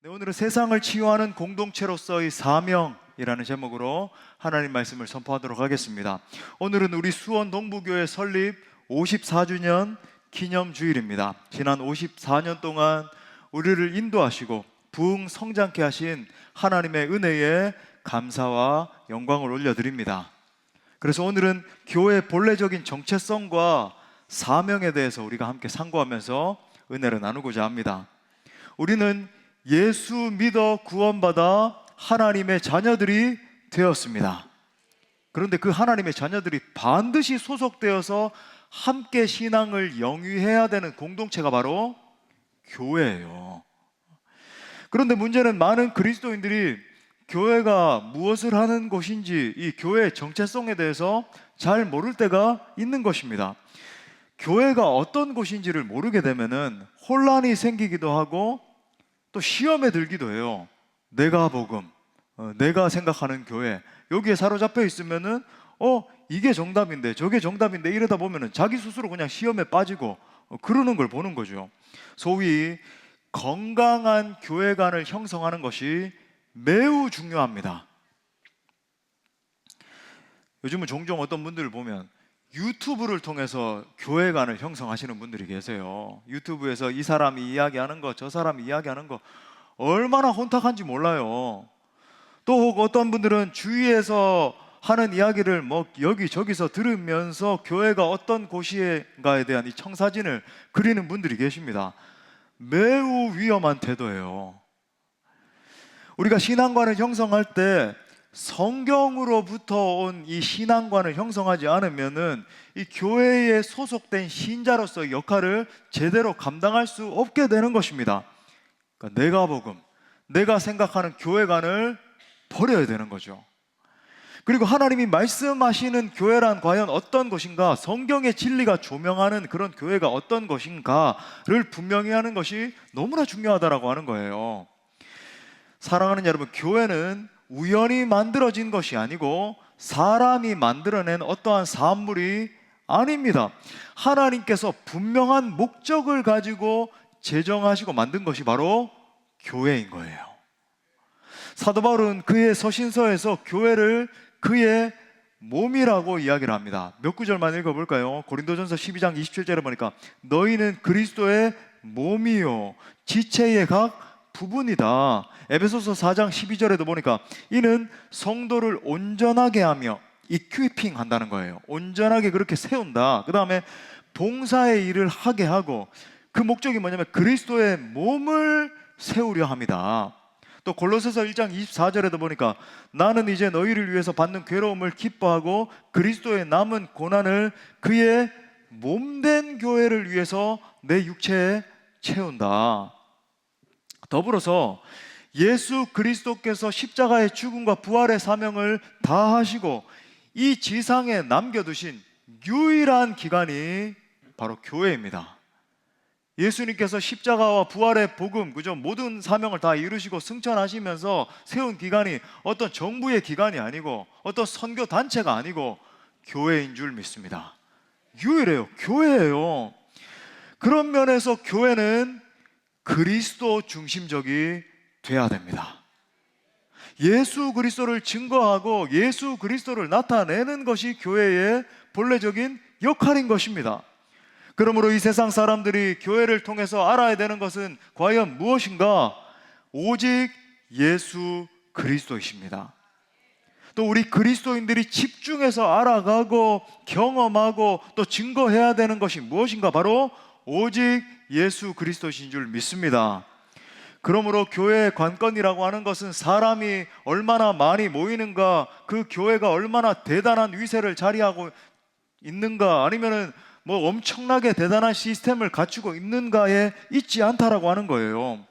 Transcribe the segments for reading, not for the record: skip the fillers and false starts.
네, 오늘은 세상을 치유하는 공동체로서의 사명이라는 제목으로 하나님 말씀을 선포하도록 하겠습니다. 오늘은 우리 수원 동부교회 설립 54주년 기념주일입니다. 지난 54년 동안 우리를 인도하시고 부흥 성장케 하신 하나님의 은혜에 감사와 영광을 올려드립니다. 그래서 오늘은 교회의 본래적인 정체성과 사명에 대해서 우리가 함께 상고하면서 은혜를 나누고자 합니다. 우리는 예수 믿어 구원받아 하나님의 자녀들이 되었습니다. 그런데 그 하나님의 자녀들이 반드시 소속되어서 함께 신앙을 영위해야 되는 공동체가 바로 교회예요. 그런데 문제는 많은 그리스도인들이 교회가 무엇을 하는 곳인지, 이 교회의 정체성에 대해서 잘 모를 때가 있는 것입니다. 교회가 어떤 곳인지를 모르게 되면은 혼란이 생기기도 하고 또 시험에 들기도 해요. 내가 복음, 내가 생각하는 교회, 여기에 사로잡혀 있으면은 이게 정답인데 저게 정답인데 이러다 보면은 자기 스스로 그냥 시험에 빠지고 그러는 걸 보는 거죠. 소위 건강한 교회관을 형성하는 것이 매우 중요합니다. 요즘은 종종 어떤 분들을 보면 유튜브를 통해서 교회관을 형성하시는 분들이 계세요. 유튜브에서 이 사람이 이야기하는 거, 저 사람이 이야기하는 거 얼마나 혼탁한지 몰라요. 또 어떤 분들은 주위에서 하는 이야기를 뭐 여기저기서 들으면서 교회가 어떤 곳인가에 대한 이 청사진을 그리는 분들이 계십니다. 매우 위험한 태도예요. 우리가 신앙관을 형성할 때 성경으로부터 온 이 신앙관을 형성하지 않으면은 이 교회에 소속된 신자로서의 역할을 제대로 감당할 수 없게 되는 것입니다. 그러니까 내가 복음, 내가 생각하는 교회관을 버려야 되는 거죠. 그리고 하나님이 말씀하시는 교회란 과연 어떤 것인가, 성경의 진리가 조명하는 그런 교회가 어떤 것인가를 분명히 하는 것이 너무나 중요하다라고 하는 거예요. 사랑하는 여러분, 교회는 우연히 만들어진 것이 아니고 사람이 만들어낸 어떠한 산물이 아닙니다. 하나님께서 분명한 목적을 가지고 제정하시고 만든 것이 바로 교회인 거예요. 사도 바울은 그의 서신서에서 교회를 그의 몸이라고 이야기를 합니다. 몇 구절만 읽어볼까요? 고린도전서 12장 27절에 보니까 너희는 그리스도의 몸이요 지체의 각 부분이다. 에베소서 4장 12절에도 보니까 이는 성도를 온전하게 하며 이퀴핑 한다는 거예요. 온전하게 그렇게 세운다. 그 다음에 봉사의 일을 하게 하고, 그 목적이 뭐냐면 그리스도의 몸을 세우려 합니다. 또 골로새서 1장 24절에도 보니까 나는 이제 너희를 위해서 받는 괴로움을 기뻐하고 그리스도의 남은 고난을 그의 몸된 교회를 위해서 내 육체에 채운다. 더불어서 예수 그리스도께서 십자가의 죽음과 부활의 사명을 다 하시고 이 지상에 남겨두신 유일한 기관이 바로 교회입니다. 예수님께서 십자가와 부활의 복음, 그죠? 모든 사명을 다 이루시고 승천하시면서 세운 기관이 어떤 정부의 기관이 아니고 어떤 선교 단체가 아니고 교회인 줄 믿습니다. 유일해요. 교회예요. 그런 면에서 교회는 그리스도 중심적이 돼야 됩니다. 예수 그리스도를 증거하고 예수 그리스도를 나타내는 것이 교회의 본래적인 역할인 것입니다. 그러므로 이 세상 사람들이 교회를 통해서 알아야 되는 것은 과연 무엇인가? 오직 예수 그리스도이십니다. 또 우리 그리스도인들이 집중해서 알아가고 경험하고 또 증거해야 되는 것이 무엇인가? 바로 오직 예수 그리스도신 줄 믿습니다. 그러므로 교회의 관건이라고 하는 것은 사람이 얼마나 많이 모이는가, 그 교회가 얼마나 대단한 위세를 자리하고 있는가, 아니면은 뭐 엄청나게 대단한 시스템을 갖추고 있는가에 있지 않다라고 하는 거예요.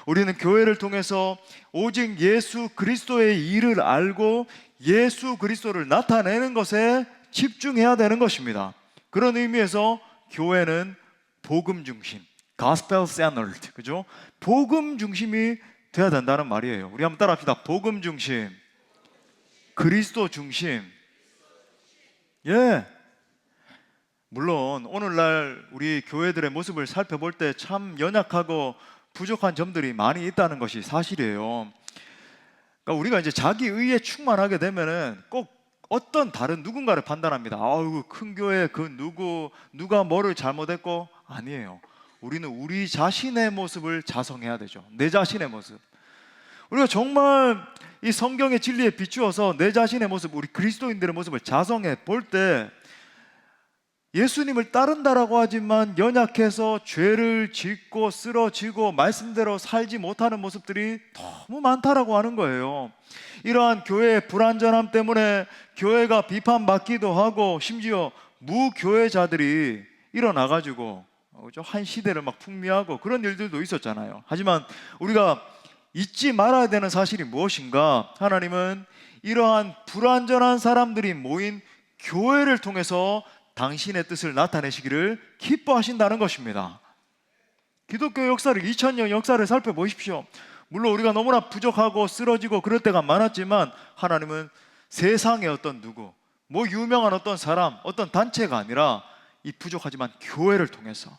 우리는 교회를 통해서 오직 예수 그리스도의 일을 알고 예수 그리스도를 나타내는 것에 집중해야 되는 것입니다. 그런 의미에서 교회는 복음 중심, gospel centered, 그죠? 복음 중심이 돼야 된다는 말이에요. 우리 한번 따라합시다. 복음 중심, 그리스도 중심. 예. 물론 오늘날 우리 교회들의 모습을 살펴볼 때 참 연약하고 부족한 점들이 많이 있다는 것이 사실이에요. 그러니까 우리가 이제 자기 의에 충만하게 되면은 꼭 어떤 다른 누군가를 판단합니다. 아우, 큰 교회 그 누가 뭐를 잘못했고, 아니에요. 우리는 우리 자신의 모습을 자성해야 되죠. 내 자신의 모습. 우리가 정말 이 성경의 진리에 비추어서 내 자신의 모습, 우리 그리스도인들의 모습을 자성해 볼 때, 예수님을 따른다라고 하지만 연약해서 죄를 짓고 쓰러지고 말씀대로 살지 못하는 모습들이 너무 많다라고 하는 거예요. 이러한 교회의 불완전함 때문에 교회가 비판받기도 하고, 심지어 무교회자들이 일어나가지고 한 시대를 막 풍미하고 그런 일들도 있었잖아요. 하지만 우리가 잊지 말아야 되는 사실이 무엇인가? 하나님은 이러한 불완전한 사람들이 모인 교회를 통해서 당신의 뜻을 나타내시기를 기뻐하신다는 것입니다. 기독교 역사를, 2000년 역사를 살펴보십시오. 물론 우리가 너무나 부족하고 쓰러지고 그럴 때가 많았지만, 하나님은 세상의 어떤 누구, 뭐 유명한 어떤 사람, 어떤 단체가 아니라 이 부족하지만 교회를 통해서,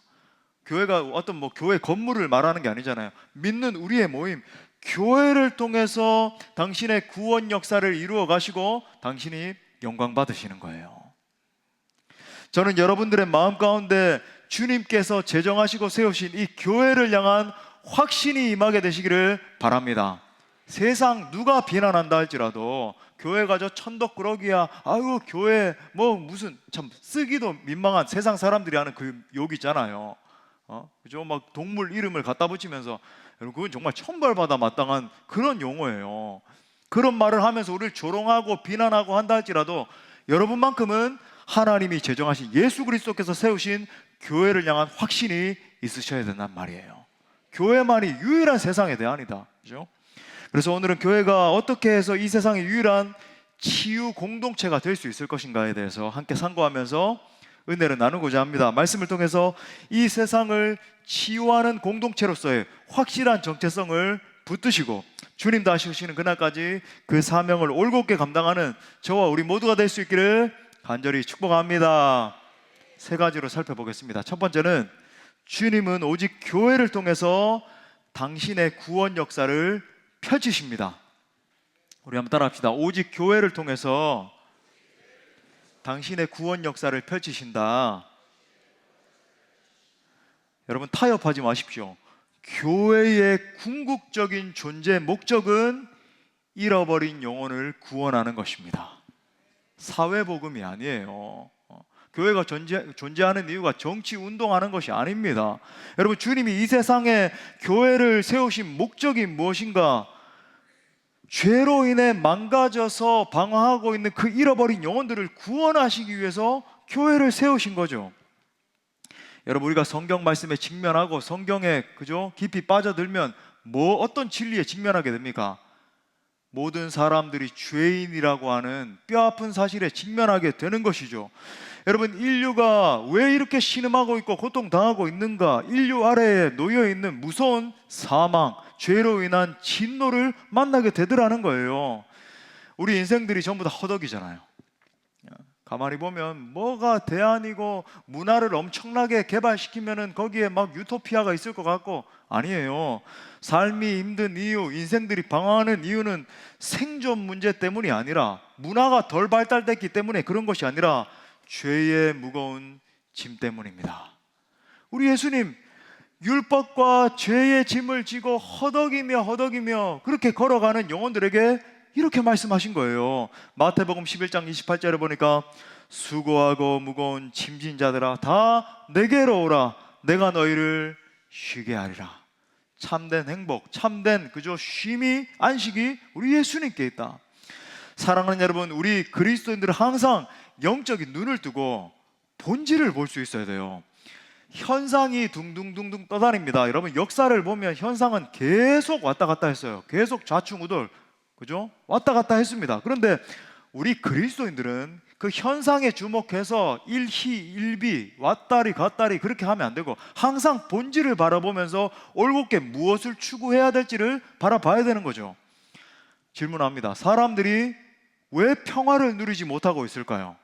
교회가 어떤 뭐 교회 건물을 말하는 게 아니잖아요. 믿는 우리의 모임, 교회를 통해서 당신의 구원 역사를 이루어 가시고 당신이 영광 받으시는 거예요. 저는 여러분들의 마음 가운데 주님께서 제정하시고 세우신 이 교회를 향한 확신이 임하게 되시기를 바랍니다. 세상 누가 비난한다 할지라도 교회가 저 천덕꾸러기야, 아유 교회 뭐 무슨, 참 쓰기도 민망한 세상 사람들이 하는 그 욕 있잖아요. 그죠? 막 동물 이름을 갖다 붙이면서, 여러분 그건 정말 천벌받아 마땅한 그런 용어예요. 그런 말을 하면서 우리를 조롱하고 비난하고 한다 할지라도, 여러분만큼은 하나님이 제정하신 예수 그리스도께서 세우신 교회를 향한 확신이 있으셔야 된단 말이에요. 교회만이 유일한 세상의 대안이다. 그죠? 그래서 오늘은 교회가 어떻게 해서 이 세상의 유일한 치유 공동체가 될 수 있을 것인가에 대해서 함께 상고하면서 은혜를 나누고자 합니다. 말씀을 통해서 이 세상을 치유하는 공동체로서의 확실한 정체성을 붙드시고 주님 다시 오시는 그날까지 그 사명을 올곧게 감당하는 저와 우리 모두가 될 수 있기를 간절히 축복합니다. 세 가지로 살펴보겠습니다. 첫 번째는, 주님은 오직 교회를 통해서 당신의 구원 역사를 펼치십니다. 우리 한번 따라합시다. 오직 교회를 통해서 당신의 구원 역사를 펼치신다. 여러분 타협하지 마십시오. 교회의 궁극적인 존재 목적은 잃어버린 영혼을 구원하는 것입니다. 사회복음이 아니에요. 교회가 존재하는 이유가 정치 운동하는 것이 아닙니다. 여러분 주님이 이 세상에 교회를 세우신 목적이 무엇인가? 죄로 인해 망가져서 방황하고 있는 그 잃어버린 영혼들을 구원하시기 위해서 교회를 세우신 거죠. 여러분 우리가 성경 말씀에 직면하고 성경에 그죠? 깊이 빠져들면 어떤 진리에 직면하게 됩니까? 모든 사람들이 죄인이라고 하는 뼈아픈 사실에 직면하게 되는 것이죠. 여러분 인류가 왜 이렇게 신음하고 있고 고통당하고 있는가? 인류 아래에 놓여있는 무서운 사망, 죄로 인한 진노를 만나게 되더라는 거예요. 우리 인생들이 전부 다 허덕이잖아요. 가만히 보면 뭐가 대안이고 문화를 엄청나게 개발시키면은 거기에 막 유토피아가 있을 것 같고, 아니에요. 삶이 힘든 이유, 인생들이 방황하는 이유는 생존 문제 때문이 아니라, 문화가 덜 발달됐기 때문에 그런 것이 아니라 죄의 무거운 짐 때문입니다. 우리 예수님 율법과 죄의 짐을 지고 허덕이며 그렇게 걸어가는 영혼들에게 이렇게 말씀하신 거예요. 마태복음 11장 28절에 보니까 수고하고 무거운 짐진 자들아 다 내게로 오라, 내가 너희를 쉬게 하리라. 참된 행복, 참된 그저 쉼이, 안식이 우리 예수님께 있다. 사랑하는 여러분, 우리 그리스도인들은 항상 영적인 눈을 뜨고 본질을 볼 수 있어야 돼요. 현상이 둥둥둥둥 떠다닙니다. 여러분 역사를 보면 현상은 계속 왔다 갔다 했어요. 계속 좌충우돌, 그죠? 왔다 갔다 했습니다. 그런데 우리 그리스도인들은 그 현상에 주목해서 일희일비, 왔다리 갔다리 그렇게 하면 안 되고, 항상 본질을 바라보면서 올곧게 무엇을 추구해야 될지를 바라봐야 되는 거죠. 질문합니다. 사람들이 왜 평화를 누리지 못하고 있을까요?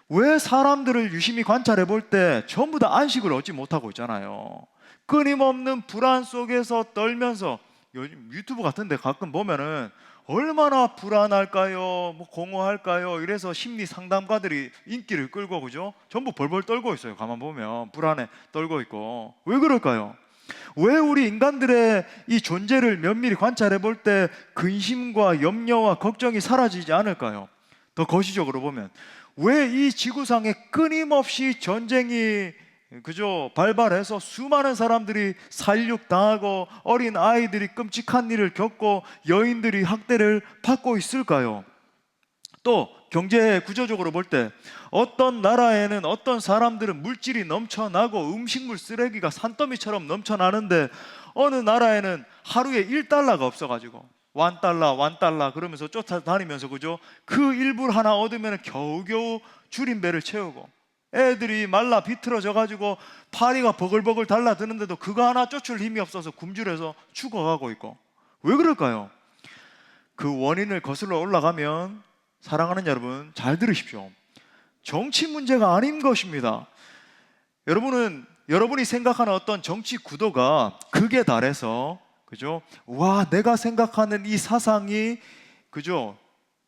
왜 사람들을 유심히 관찰해 볼 때 전부 다 안식을 얻지 못하고 있잖아요. 끊임없는 불안 속에서 떨면서, 요즘 유튜브 같은 데 가끔 보면은 얼마나 불안할까요? 뭐 공허할까요? 이래서 심리 상담가들이 인기를 끌고, 그죠? 전부 벌벌 떨고 있어요. 가만 보면 불안에 떨고 있고. 왜 그럴까요? 왜 우리 인간들의 이 존재를 면밀히 관찰해 볼 때 근심과 염려와 걱정이 사라지지 않을까요? 더 거시적으로 보면 왜 이 지구상에 끊임없이 전쟁이, 그죠, 발발해서 수많은 사람들이 살육당하고 어린 아이들이 끔찍한 일을 겪고 여인들이 학대를 받고 있을까요? 또 경제 구조적으로 볼 때 어떤 나라에는 어떤 사람들은 물질이 넘쳐나고 음식물 쓰레기가 산더미처럼 넘쳐나는데, 어느 나라에는 하루에 1달러가 없어가지고 완달러 그러면서 쫓아다니면서, 그죠, 그 일불 하나 얻으면 겨우겨우 줄임배를 채우고 애들이 말라 비틀어져 가지고 파리가 버글버글 달라드는데도 그거 하나 쫓을 힘이 없어서 굶주려서 죽어가고 있고. 왜 그럴까요? 그 원인을 거슬러 올라가면, 사랑하는 여러분 잘 들으십시오, 정치 문제가 아닌 것입니다. 여러분이 생각하는 어떤 정치 구도가 극에 달해서, 그죠, 와, 내가 생각하는 이 사상이, 그죠,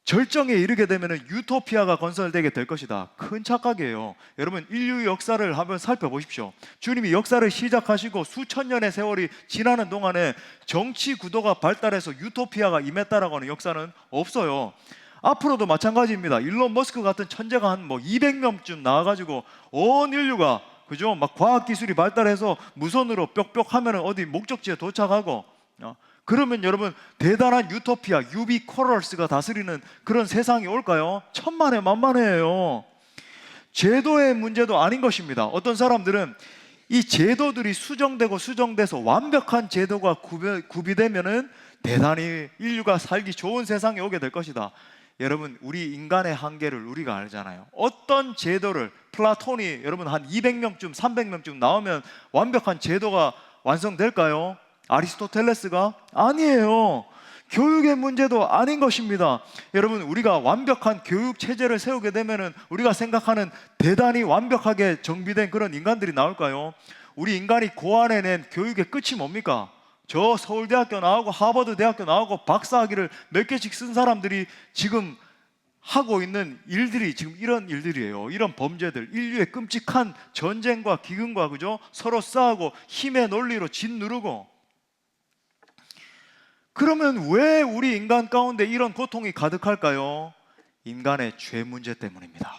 절정에 이르게 되면 유토피아가 건설되게 될 것이다. 큰 착각이에요. 여러분, 인류 역사를 한번 살펴보십시오. 주님이 역사를 시작하시고 수천 년의 세월이 지나는 동안에 정치 구도가 발달해서 유토피아가 임했다라고 하는 역사는 없어요. 앞으로도 마찬가지입니다. 일론 머스크 같은 천재가 한 200명쯤 나와가지고 온 인류가, 그죠, 막 과학기술이 발달해서 무선으로 뾱뾱 하면 어디 목적지에 도착하고, 그러면 여러분 대단한 유토피아, 유비쿼럴스가 다스리는 그런 세상이 올까요? 천만에 만만해요. 제도의 문제도 아닌 것입니다. 어떤 사람들은 이 제도들이 수정돼서 완벽한 제도가 구비되면은 대단히 인류가 살기 좋은 세상에 오게 될 것이다. 여러분, 우리 인간의 한계를 우리가 알잖아요. 어떤 제도를, 플라톤이 여러분 한 200명쯤 300명쯤 나오면 완벽한 제도가 완성될까요? 아리스토텔레스가? 아니에요. 교육의 문제도 아닌 것입니다. 여러분, 우리가 완벽한 교육 체제를 세우게 되면은 우리가 생각하는 대단히 완벽하게 정비된 그런 인간들이 나올까요? 우리 인간이 고안해낸 교육의 끝이 뭡니까? 저 서울대학교 나오고 하버드 대학교 나오고 박사학위를 몇 개씩 쓴 사람들이 지금 하고 있는 일들이 지금 이런 일들이에요. 이런 범죄들, 인류의 끔찍한 전쟁과 기근과, 그죠, 서로 싸우고 힘의 논리로 짓누르고. 그러면 왜 우리 인간 가운데 이런 고통이 가득할까요? 인간의 죄 문제 때문입니다.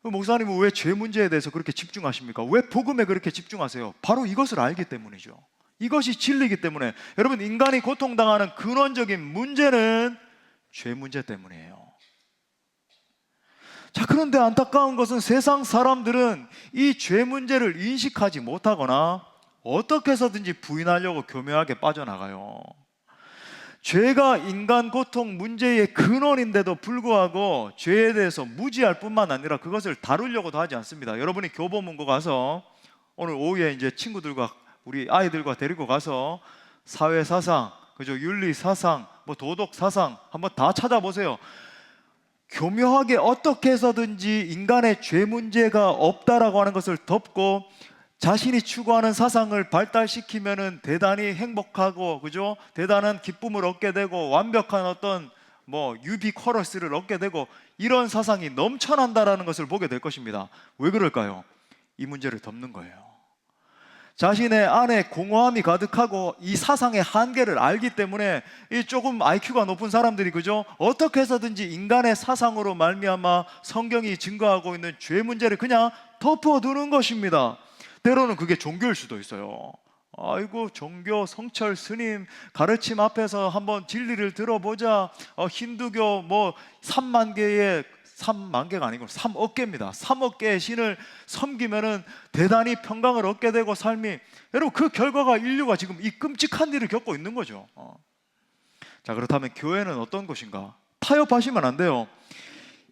목사님은 왜 죄 문제에 대해서 그렇게 집중하십니까? 왜 복음에 그렇게 집중하세요? 바로 이것을 알기 때문이죠. 이것이 진리이기 때문에. 여러분, 인간이 고통당하는 근원적인 문제는 죄 문제 때문이에요. 자, 그런데 안타까운 것은 세상 사람들은 이 죄 문제를 인식하지 못하거나 어떻게 해서든지 부인하려고 교묘하게 빠져나가요. 죄가 인간 고통 문제의 근원인데도 불구하고 죄에 대해서 무지할 뿐만 아니라 그것을 다루려고도 하지 않습니다. 여러분이 교보문고 가서 오늘 오후에 이제 친구들과 우리 아이들과 데리고 가서 사회사상, 그죠, 윤리사상, 뭐 도덕사상 한번 다 찾아보세요. 교묘하게 어떻게 해서든지 인간의 죄 문제가 없다라고 하는 것을 덮고 자신이 추구하는 사상을 발달시키면은 대단히 행복하고, 그죠, 대단한 기쁨을 얻게 되고 완벽한 어떤 유비쿼러스를 얻게 되고, 이런 사상이 넘쳐난다라는 것을 보게 될 것입니다. 왜 그럴까요? 이 문제를 덮는 거예요. 자신의 안에 공허함이 가득하고 이 사상의 한계를 알기 때문에 이 조금 IQ가 높은 사람들이, 그죠, 어떻게 해서든지 인간의 사상으로 말미암아 성경이 증거하고 있는 죄 문제를 그냥 덮어두는 것입니다. 때로는 그게 종교일 수도 있어요. 아이고, 종교 성철 스님 가르침 앞에서 한번 진리를 들어보자. 힌두교 3만 개가 아니고 3억 개입니다. 3억 개의 신을 섬기면은 대단히 평강을 얻게 되고 삶이, 여러분, 그 결과가 인류가 지금 이 끔찍한 일을 겪고 있는 거죠. 자, 그렇다면 교회는 어떤 곳인가? 타협하시면 안 돼요.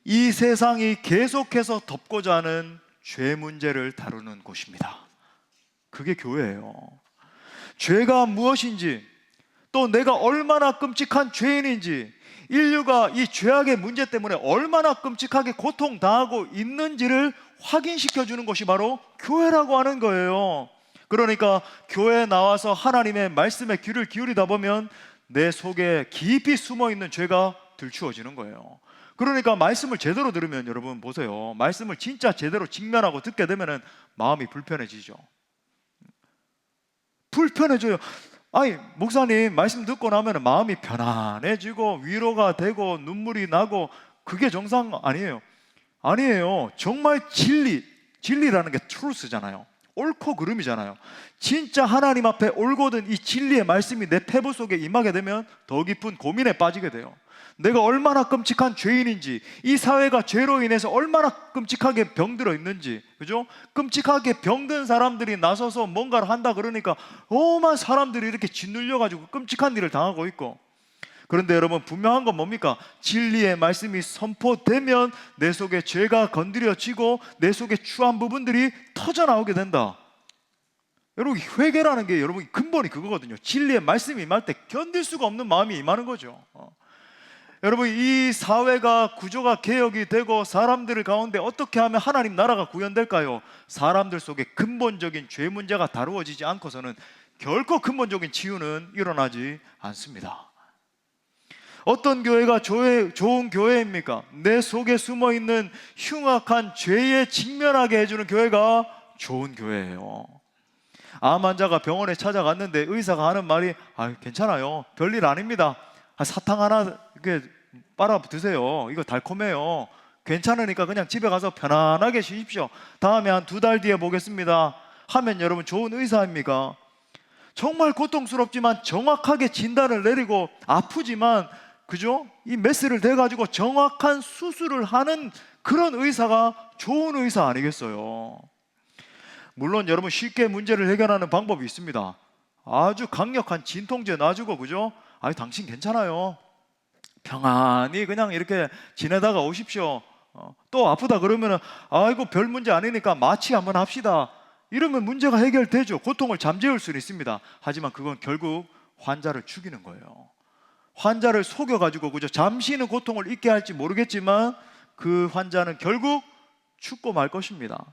이 세상이 계속해서 덮고자 하는 죄 문제를 다루는 곳입니다. 그게 교회예요. 죄가 무엇인지, 또 내가 얼마나 끔찍한 죄인인지, 인류가 이 죄악의 문제 때문에 얼마나 끔찍하게 고통당하고 있는지를 확인시켜주는 것이 바로 교회라고 하는 거예요. 그러니까 교회에 나와서 하나님의 말씀에 귀를 기울이다 보면 내 속에 깊이 숨어있는 죄가 들추어지는 거예요. 그러니까 말씀을 제대로 들으면, 여러분 보세요, 말씀을 진짜 제대로 직면하고 듣게 되면 마음이 불편해지죠. 불편해져요. 아니, 목사님 말씀 듣고 나면 마음이 편안해지고 위로가 되고 눈물이 나고, 그게 정상 아니에요. 아니에요. 정말 진리라는 게 truth잖아요. 옳고 그름이잖아요. 진짜 하나님 앞에 올곧은 이 진리의 말씀이 내 패부 속에 임하게 되면 더 깊은 고민에 빠지게 돼요. 내가 얼마나 끔찍한 죄인인지, 이 사회가 죄로 인해서 얼마나 끔찍하게 병들어 있는지, 그죠? 끔찍하게 병든 사람들이 나서서 뭔가를 한다 그러니까 오만 사람들이 이렇게 짓눌려 가지고 끔찍한 일을 당하고 있고, 그런데 여러분 분명한 건 뭡니까? 진리의 말씀이 선포되면 내 속에 죄가 건드려지고 내 속에 추한 부분들이 터져나오게 된다. 여러분, 회개라는 게 여러분 근본이 그거거든요. 진리의 말씀이 임할 때 견딜 수가 없는 마음이 임하는 거죠. 여러분, 이 사회가 구조가 개혁이 되고 사람들 가운데 어떻게 하면 하나님 나라가 구현될까요? 사람들 속에 근본적인 죄 문제가 다루어지지 않고서는 결코 근본적인 치유는 일어나지 않습니다. 어떤 교회가 좋은 교회입니까? 내 속에 숨어있는 흉악한 죄에 직면하게 해주는 교회가 좋은 교회예요. 암 환자가 병원에 찾아갔는데 의사가 하는 말이 괜찮아요, 별일 아닙니다, 사탕 하나 이렇게 빨아 드세요, 이거 달콤해요, 괜찮으니까 그냥 집에 가서 편안하게 쉬십시오, 다음에 한 2달 뒤에 보겠습니다 하면 여러분 좋은 의사입니까? 정말 고통스럽지만 정확하게 진단을 내리고 아프지만, 그죠? 이 메스를 대가지고 정확한 수술을 하는 그런 의사가 좋은 의사 아니겠어요? 물론 여러분 쉽게 문제를 해결하는 방법이 있습니다. 아주 강력한 진통제 놔주고, 그죠? 당신 괜찮아요, 평안히 그냥 이렇게 지내다가 오십시오. 또 아프다 그러면은 아이고 별 문제 아니니까 마취 한번 합시다, 이러면 문제가 해결되죠. 고통을 잠재울 수는 있습니다. 하지만 그건 결국 환자를 죽이는 거예요. 환자를 속여가지고, 그죠? 잠시는 고통을 잊게 할지 모르겠지만 그 환자는 결국 죽고 말 것입니다.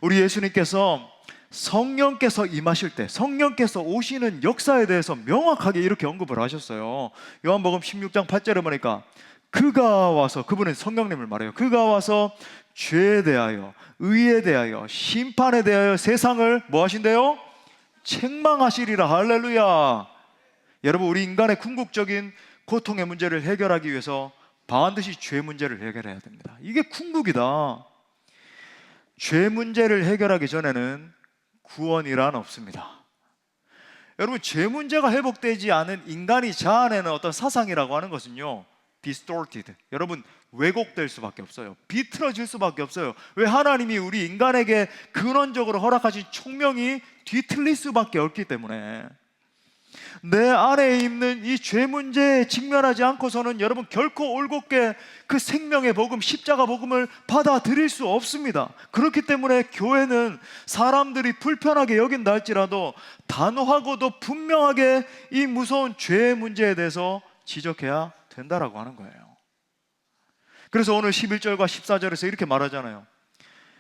우리 예수님께서 성령께서 임하실 때, 성령께서 오시는 역사에 대해서 명확하게 이렇게 언급을 하셨어요. 요한복음 16장 8절에 보니까 그가 와서, 그분은 성령님을 말해요. 그가 와서 죄에 대하여, 의에 대하여, 심판에 대하여 세상을 뭐 하신대요? 책망하시리라. 할렐루야. 여러분, 우리 인간의 궁극적인 고통의 문제를 해결하기 위해서 반드시 죄 문제를 해결해야 됩니다. 이게 궁극이다. 죄 문제를 해결하기 전에는 구원이란 없습니다. 여러분, 죄 문제가 회복되지 않은 인간이 자아내는 어떤 사상이라고 하는 것은요, distorted, 여러분 왜곡될 수밖에 없어요. 비틀어질 수밖에 없어요. 왜? 하나님이 우리 인간에게 근원적으로 허락하신 총명이 뒤틀릴 수밖에 없기 때문에. 내 안에 있는 이 죄 문제에 직면하지 않고서는 여러분 결코 올곧게 그 생명의 복음, 십자가 복음을 받아들일 수 없습니다. 그렇기 때문에 교회는 사람들이 불편하게 여긴다 할지라도 단호하고도 분명하게 이 무서운 죄의 문제에 대해서 지적해야 된다라고 하는 거예요. 그래서 오늘 11절과 14절에서 이렇게 말하잖아요.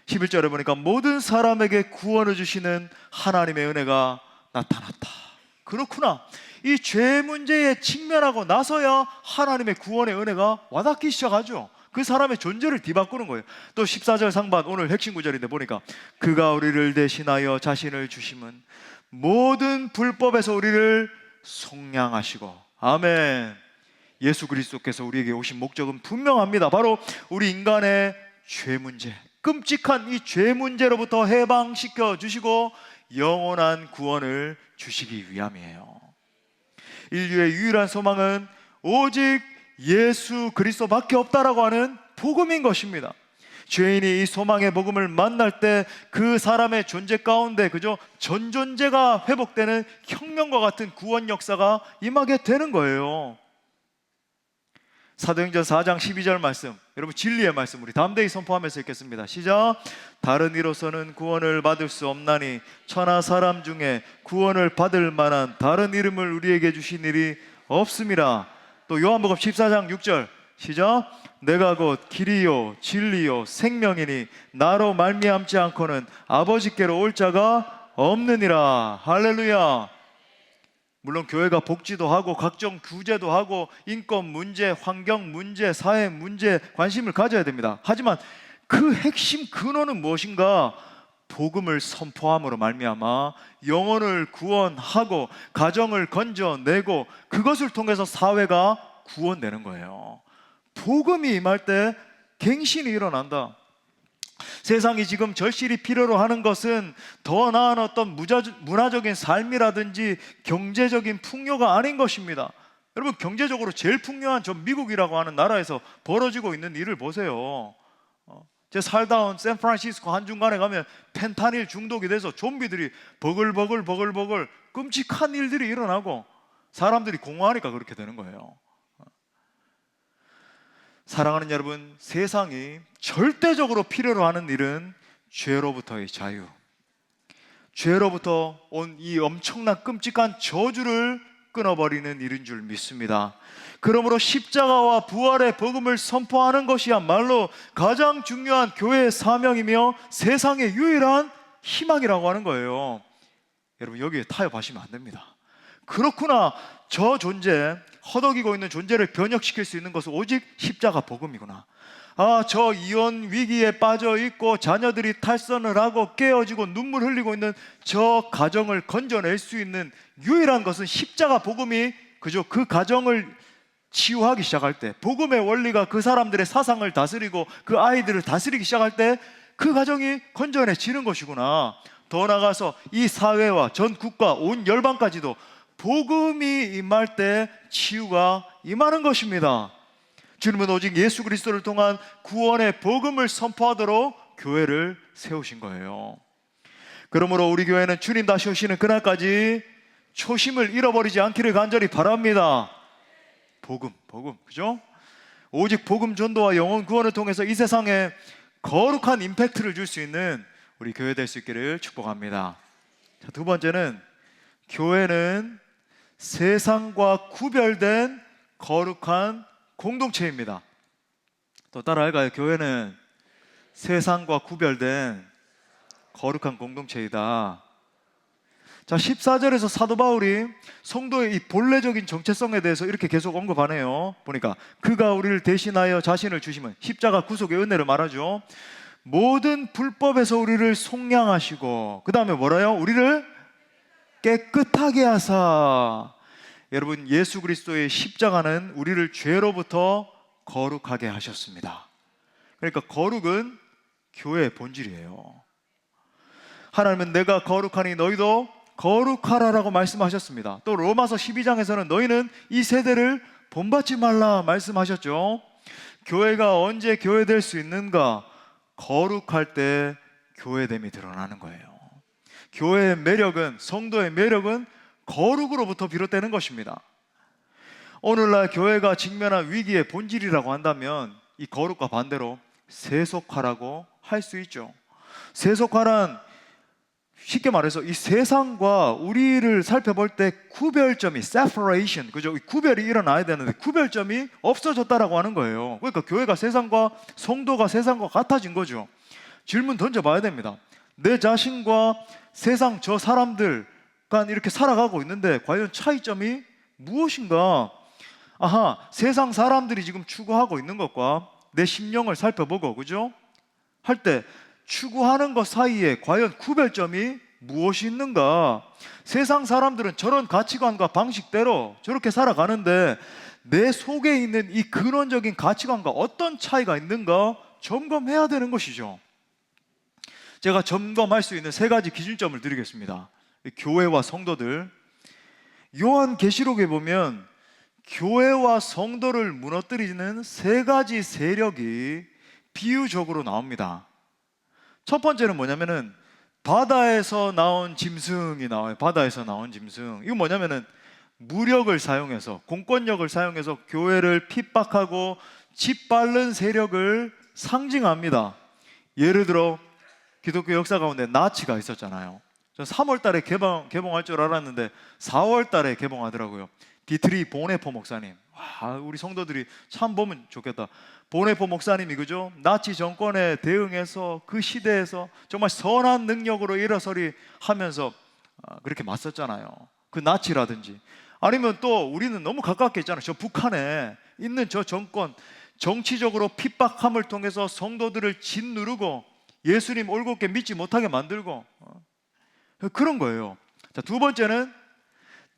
11절에 보니까 모든 사람에게 구원을 주시는 하나님의 은혜가 나타났다. 그렇구나. 이 죄 문제에 직면하고 나서야 하나님의 구원의 은혜가 와닿기 시작하죠. 그 사람의 존재를 뒤바꾸는 거예요. 또 14절 상반, 오늘 핵심 구절인데 보니까 그가 우리를 대신하여 자신을 주심은 모든 불법에서 우리를 속량하시고. 아멘. 예수 그리스도께서 우리에게 오신 목적은 분명합니다. 바로 우리 인간의 죄 문제, 끔찍한 이 죄 문제로부터 해방시켜 주시고 영원한 구원을 주시기 위함이에요. 인류의 유일한 소망은 오직 예수 그리스도밖에 없다라고 하는 복음인 것입니다. 죄인이 이 소망의 복음을 만날 때 그 사람의 존재 가운데 그저 전 존재가 회복되는 혁명과 같은 구원 역사가 임하게 되는 거예요. 사도행전 4장 12절 말씀, 여러분 진리의 말씀 우리 담대히 선포하면서 읽겠습니다. 시작. 다른 이로서는 구원을 받을 수 없나니 천하 사람 중에 구원을 받을 만한 다른 이름을 우리에게 주신 일이 없음이라. 또 요한복음 14장 6절 시작. 내가 곧 길이요 진리요 생명이니 나로 말미암지 않고는 아버지께로 올 자가 없느니라. 할렐루야. 물론 교회가 복지도 하고 각종 규제도 하고 인권 문제, 환경 문제, 사회 문제 관심을 가져야 됩니다. 하지만 그 핵심 근원은 무엇인가? 복음을 선포함으로 말미암아 영혼을 구원하고 가정을 건져내고 그것을 통해서 사회가 구원되는 거예요. 복음이 임할 때 갱신이 일어난다. 세상이 지금 절실히 필요로 하는 것은 더 나은 어떤 문화적인 삶이라든지 경제적인 풍요가 아닌 것입니다. 여러분, 경제적으로 제일 풍요한 저 미국이라고 하는 나라에서 벌어지고 있는 일을 보세요. 제 살다 온 샌프란시스코 한중간에 가면 펜타닐 중독이 돼서 좀비들이 버글버글 끔찍한 일들이 일어나고 사람들이 공허하니까 그렇게 되는 거예요. 사랑하는 여러분, 세상이 절대적으로 필요로 하는 일은 죄로부터의 자유, 죄로부터 온 이 엄청난 끔찍한 저주를 끊어버리는 일인 줄 믿습니다. 그러므로 십자가와 부활의 복음을 선포하는 것이야말로 가장 중요한 교회의 사명이며 세상의 유일한 희망이라고 하는 거예요. 여러분, 여기에 타협하시면 안 됩니다. 그렇구나, 저 존재, 허덕이고 있는 존재를 변혁시킬 수 있는 것은 오직 십자가 복음이구나. 저 이혼 위기에 빠져 있고 자녀들이 탈선을 하고 깨어지고 눈물 흘리고 있는 저 가정을 건져낼 수 있는 유일한 것은 십자가 복음이 그저 그 가정을 치유하기 시작할 때, 복음의 원리가 그 사람들의 사상을 다스리고 그 아이들을 다스리기 시작할 때 그 가정이 건져내지는 것이구나. 더 나아가서 이 사회와 전 국가, 온 열방까지도 복음이 임할 때 치유가 임하는 것입니다. 주님은 오직 예수 그리스도를 통한 구원의 복음을 선포하도록 교회를 세우신 거예요. 그러므로 우리 교회는 주님 다시 오시는 그날까지 초심을 잃어버리지 않기를 간절히 바랍니다. 복음, 그죠? 오직 복음 전도와 영혼 구원을 통해서 이 세상에 거룩한 임팩트를 줄 수 있는 우리 교회 될 수 있기를 축복합니다. 자, 두 번째는 교회는 세상과 구별된 거룩한 공동체입니다. 또 따라할까요? 교회는 세상과 구별된 거룩한 공동체이다. 자, 14절에서 사도 바울이 성도의 이 본래적인 정체성에 대해서 이렇게 계속 언급하네요. 보니까 그가 우리를 대신하여 자신을 주심은, 십자가 구속의 은혜를 말하죠. 모든 불법에서 우리를 속량하시고, 그 다음에 뭐라요? 우리를 깨끗하게 하사. 여러분, 예수 그리스도의 십자가는 우리를 죄로부터 거룩하게 하셨습니다. 그러니까 거룩은 교회의 본질이에요. 하나님은 내가 거룩하니 너희도 거룩하라라고 말씀하셨습니다. 또 로마서 12장에서는 너희는 이 세대를 본받지 말라 말씀하셨죠. 교회가 언제 교회될 수 있는가? 거룩할 때 교회됨이 드러나는 거예요. 교회의 매력은, 성도의 매력은 거룩으로부터 비롯되는 것입니다. 오늘날 교회가 직면한 위기의 본질이라고 한다면 이 거룩과 반대로 세속화라고 할 수 있죠. 세속화란 쉽게 말해서 이 세상과 우리를 살펴볼 때 구별점이, separation, 그죠? 구별이 일어나야 되는데 구별점이 없어졌다라고 하는 거예요. 그러니까 교회가 세상과, 성도가 세상과 같아진 거죠. 질문 던져봐야 됩니다. 내 자신과 세상 저 사람들 간 이렇게 살아가고 있는데 과연 차이점이 무엇인가? 세상 사람들이 지금 추구하고 있는 것과 내 심령을 살펴보고, 그죠? 할 때 추구하는 것 사이에 과연 구별점이 무엇이 있는가? 세상 사람들은 저런 가치관과 방식대로 저렇게 살아가는데 내 속에 있는 이 근원적인 가치관과 어떤 차이가 있는가 점검해야 되는 것이죠. 제가 점검할 수 있는 세 가지 기준점을 드리겠습니다. 교회와 성도들, 요한계시록에 보면 교회와 성도를 무너뜨리는 세 가지 세력이 비유적으로 나옵니다. 첫 번째는 뭐냐면은 바다에서 나온 짐승이 나와요. 바다에서 나온 짐승. 이건 뭐냐면은 무력을 사용해서, 공권력을 사용해서 교회를 핍박하고 짓밟는 세력을 상징합니다. 예를 들어 기독교 역사 가운데 나치가 있었잖아요. 저 3월 달에 개봉할 줄 알았는데 4월 달에 개봉하더라고요. 디트리 보네포 목사님. 와, 우리 성도들이 참 보면 좋겠다. 보네포 목사님이 그죠? 나치 정권에 대응해서 그 시대에서 정말 선한 능력으로 일어서리 하면서 그렇게 맞섰잖아요. 그 나치라든지 아니면 또 우리는 너무 가깝게 있잖아요. 저 북한에 있는 저 정권, 정치적으로 핍박함을 통해서 성도들을 짓누르고 예수님 올곧게 믿지 못하게 만들고 그런 거예요. 자, 두 번째는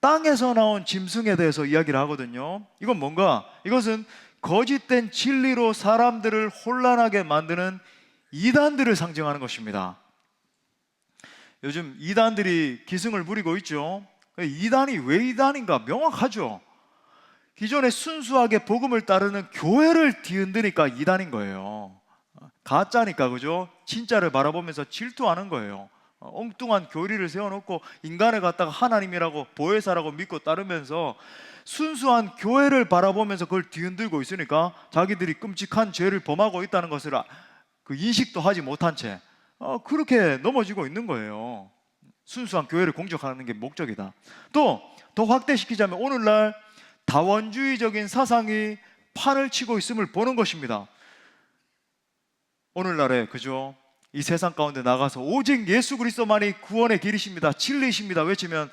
땅에서 나온 짐승에 대해서 이야기를 하거든요. 이건 뭔가? 이것은 거짓된 진리로 사람들을 혼란하게 만드는 이단들을 상징하는 것입니다. 요즘 이단들이 기승을 부리고 있죠. 이단이 왜 이단인가 명확하죠. 기존에 순수하게 복음을 따르는 교회를 뒤흔드니까 이단인 거예요. 가짜니까 그죠? 진짜를 바라보면서 질투하는 거예요. 엉뚱한 교리를 세워놓고 인간을 갖다가 하나님이라고 보혜사라고 믿고 따르면서 순수한 교회를 바라보면서 그걸 뒤흔들고 있으니까 자기들이 끔찍한 죄를 범하고 있다는 것을 그 인식도 하지 못한 채 그렇게 넘어지고 있는 거예요. 순수한 교회를 공격하는 게 목적이다. 또 더 확대시키자면 오늘날 다원주의적인 사상이 판을 치고 있음을 보는 것입니다. 오늘날에 그죠? 이 세상 가운데 나가서 오직 예수 그리스도만이 구원의 길이십니다, 진리십니다 외치면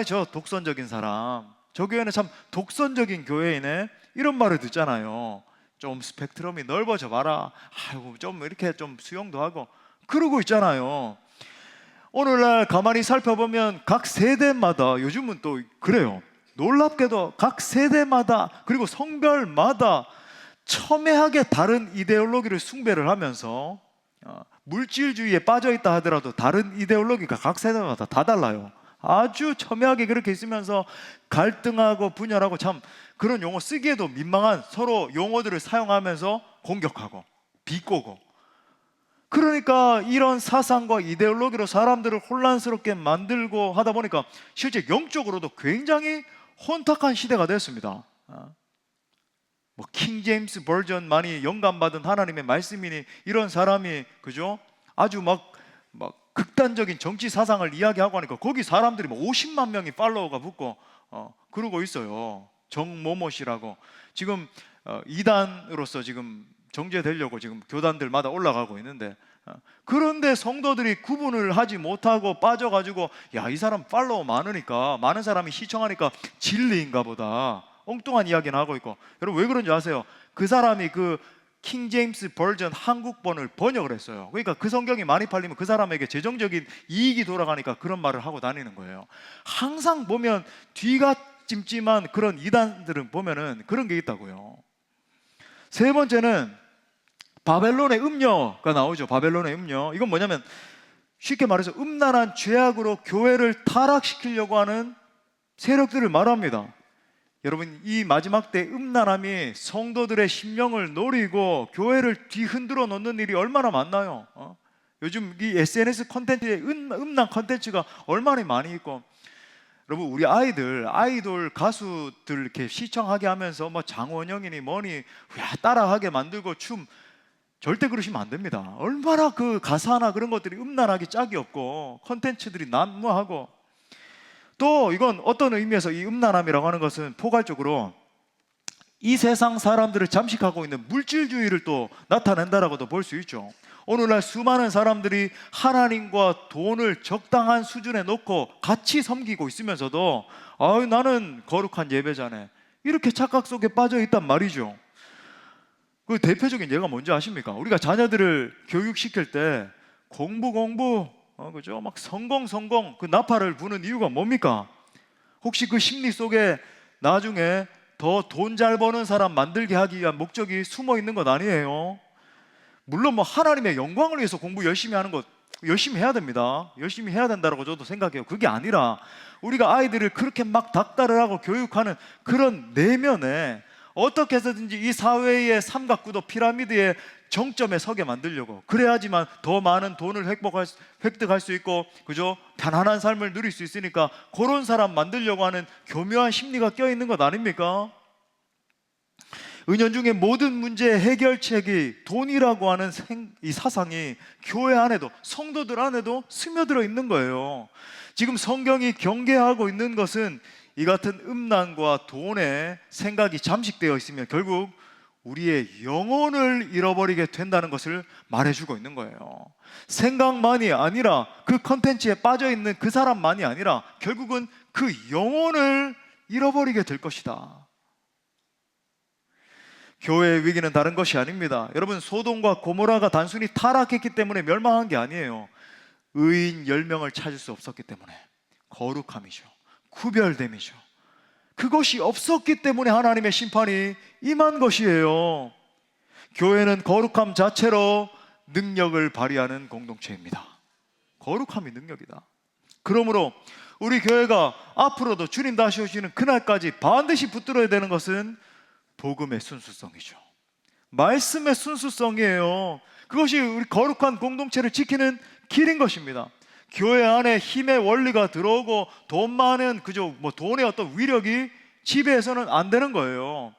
저 독선적인 사람, 저 교회는 참 독선적인 교회이네, 이런 말을 듣잖아요. 좀 스펙트럼이 넓어져 봐라, 아이고 좀 이렇게 좀 수용도 하고 그러고 있잖아요. 오늘날 가만히 살펴보면 각 세대마다, 요즘은 또 그래요. 놀랍게도 각 세대마다 그리고 성별마다 첨예하게 다른 이데올로기를 숭배를 하면서 물질주의에 빠져있다 하더라도 다른 이데올로기가 각 세대마다 다 달라요. 아주 첨예하게 그렇게 있으면서 갈등하고 분열하고 참 그런 용어 쓰기에도 민망한 서로 용어들을 사용하면서 공격하고 비꼬고, 그러니까 이런 사상과 이데올로기로 사람들을 혼란스럽게 만들고 하다 보니까 실제 영적으로도 굉장히 혼탁한 시대가 됐습니다. 뭐 킹제임스 버전 많이 영감받은 하나님의 말씀이니 이런 사람이 그죠? 아주 막 극단적인 정치 사상을 이야기하고 하니까 거기 사람들이 뭐 50만 명이 팔로워가 붙고 그러고 있어요. 정모모 씨라고 지금 이단으로서 지금 정죄되려고 지금 교단들마다 올라가고 있는데, 그런데 성도들이 구분을 하지 못하고 빠져가지고 야, 이 사람 팔로워 많으니까, 많은 사람이 시청하니까 진리인가 보다 엉뚱한 이야기는 하고 있고. 여러분 왜 그런지 아세요? 그 사람이 그 킹제임스 버전 한국본을 번역을 했어요. 그러니까 그 성경이 많이 팔리면 그 사람에게 재정적인 이익이 돌아가니까 그런 말을 하고 다니는 거예요. 항상 보면 뒤가 찜찜한 그런 이단들은 보면은 그런 게 있다고요. 세 번째는 바벨론의 음녀가 나오죠. 바벨론의 음녀. 이건 뭐냐면 쉽게 말해서 음란한 죄악으로 교회를 타락시키려고 하는 세력들을 말합니다. 여러분 이 마지막 때 음란함이 성도들의 심령을 노리고 교회를 뒤흔들어 놓는 일이 얼마나 많나요? 요즘 이 SNS 콘텐츠에 음란 콘텐츠가 얼마나 많이 있고, 여러분 우리 아이돌 가수들 이렇게 시청하게 하면서 뭐 장원영이니 뭐니 따라하게 만들고 춤, 절대 그러시면 안 됩니다. 얼마나 그 가사나 그런 것들이 음란하기 짝이 없고 콘텐츠들이 난무하고, 또 이건 어떤 의미에서 이 음란함이라고 하는 것은 포괄적으로 이 세상 사람들을 잠식하고 있는 물질주의를 또 나타낸다라고도 볼 수 있죠. 오늘날 수많은 사람들이 하나님과 돈을 적당한 수준에 놓고 같이 섬기고 있으면서도 나는 거룩한 예배자네, 이렇게 착각 속에 빠져 있단 말이죠. 그 대표적인 예가 뭔지 아십니까? 우리가 자녀들을 교육시킬 때 공부 그죠? 막 성공 그 나팔을 부는 이유가 뭡니까? 혹시 그 심리 속에 나중에 더 돈 잘 버는 사람 만들게 하기 위한 목적이 숨어 있는 것 아니에요? 물론 뭐 하나님의 영광을 위해서 공부 열심히 하는 것 열심히 해야 됩니다. 열심히 해야 된다고 저도 생각해요. 그게 아니라 우리가 아이들을 그렇게 막 닥달을 하고 교육하는 그런 내면에 어떻게 해서든지 이 사회의 삼각구도 피라미드의 정점에 서게 만들려고, 그래야지만 더 많은 돈을 획득할 수 있고 그죠? 편안한 삶을 누릴 수 있으니까 그런 사람 만들려고 하는 교묘한 심리가 껴있는 것 아닙니까? 은연중에 모든 문제의 해결책이 돈이라고 하는 이 사상이 교회 안에도, 성도들 안에도 스며들어 있는 거예요. 지금 성경이 경계하고 있는 것은 이 같은 음란과 돈의 생각이 잠식되어 있으면 결국 우리의 영혼을 잃어버리게 된다는 것을 말해주고 있는 거예요. 생각만이 아니라, 그 컨텐츠에 빠져있는 그 사람만이 아니라 결국은 그 영혼을 잃어버리게 될 것이다. 교회의 위기는 다른 것이 아닙니다. 여러분, 소돔과 고모라가 단순히 타락했기 때문에 멸망한 게 아니에요. 의인 10명을 찾을 수 없었기 때문에, 거룩함이죠, 구별됨이죠. 그것이 없었기 때문에 하나님의 심판이 임한 것이에요. 교회는 거룩함 자체로 능력을 발휘하는 공동체입니다. 거룩함이 능력이다. 그러므로 우리 교회가 앞으로도 주님 다시 오시는 그날까지 반드시 붙들어야 되는 것은 복음의 순수성이죠. 말씀의 순수성이에요. 그것이 우리 거룩한 공동체를 지키는 길인 것입니다. 교회 안에 힘의 원리가 들어오고 돈 많은 그저 돈의 어떤 위력이 지배해서는 안 되는 거예요.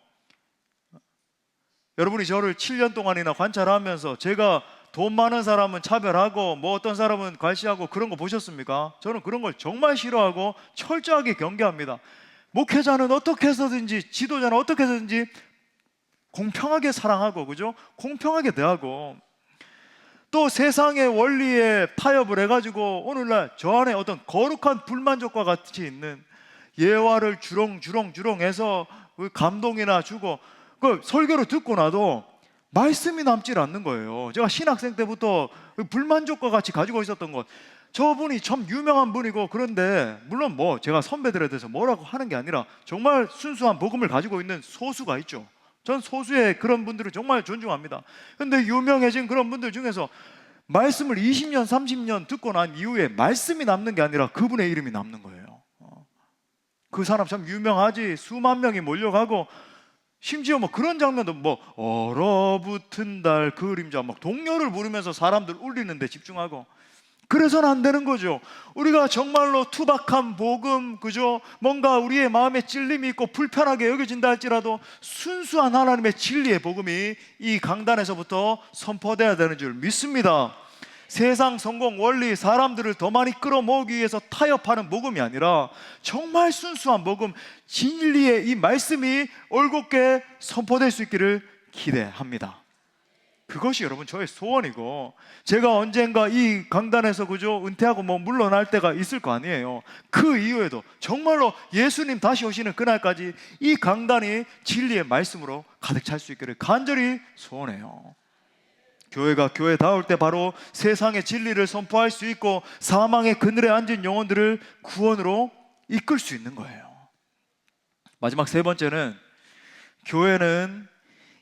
여러분이 저를 7년 동안이나 관찰하면서 제가 돈 많은 사람은 차별하고 어떤 사람은 괄시하고 그런 거 보셨습니까? 저는 그런 걸 정말 싫어하고 철저하게 경계합니다. 목회자는 어떻게 해서든지, 지도자는 어떻게 해서든지 공평하게 사랑하고, 그죠? 공평하게 대하고, 또 세상의 원리에 타협을 해가지고 오늘날 저 안에 어떤 거룩한 불만족과 같이 있는 예화를 주렁주렁 해서 감동이나 주고, 그 설교를 듣고 나도 말씀이 남질 않는 거예요. 제가 신학생 때부터 불만족과 같이 가지고 있었던 것, 저분이 참 유명한 분이고, 그런데 물론 제가 선배들에 대해서 뭐라고 하는 게 아니라 정말 순수한 복음을 가지고 있는 소수가 있죠. 전 소수의 그런 분들을 정말 존중합니다. 그런데 유명해진 그런 분들 중에서 말씀을 20년, 30년 듣고 난 이후에 말씀이 남는 게 아니라 그분의 이름이 남는 거예요. 그 사람 참 유명하지, 수만 명이 몰려가고, 심지어 그런 장면도 얼어붙은 달 그림자 동요를 부르면서 사람들 울리는데 집중하고, 그래서는 안 되는 거죠. 우리가 정말로 투박한 복음, 그죠? 뭔가 우리의 마음에 찔림이 있고 불편하게 여겨진다 할지라도 순수한 하나님의 진리의 복음이 이 강단에서부터 선포돼야 되는 줄 믿습니다. 세상 성공 원리, 사람들을 더 많이 끌어모으기 위해서 타협하는 복음이 아니라 정말 순수한 복음, 진리의 이 말씀이 올곧게 선포될 수 있기를 기대합니다. 그것이 여러분 저의 소원이고, 제가 언젠가 이 강단에서 그저 은퇴하고 물러날 때가 있을 거 아니에요. 그 이후에도 정말로 예수님 다시 오시는 그날까지 이 강단이 진리의 말씀으로 가득 찰 수 있기를 간절히 소원해요. 교회가 교회다울 때 바로 세상의 진리를 선포할 수 있고 사망의 그늘에 앉은 영혼들을 구원으로 이끌 수 있는 거예요. 마지막 세 번째는, 교회는